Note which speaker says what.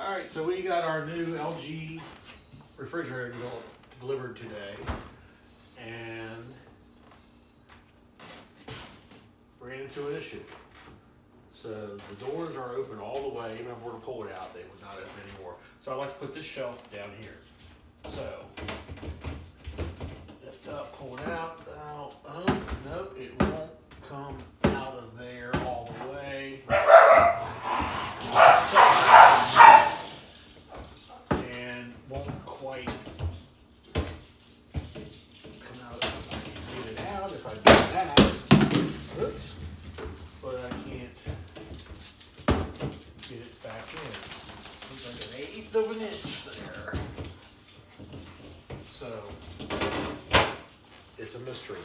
Speaker 1: All right, so we got our new LG refrigerator delivered today, and ran into an issue. So the doors are open all the way. Even if we were to pull it out, they would not open anymore. So I like to put this shelf down here. So lift up, pull it out. Nope, it won't come out of there all the way. And won't quite come out. I can get it out if I do that. Oops. But I can't get it back in. Looks like 1/8 of an inch there. So it's a mystery.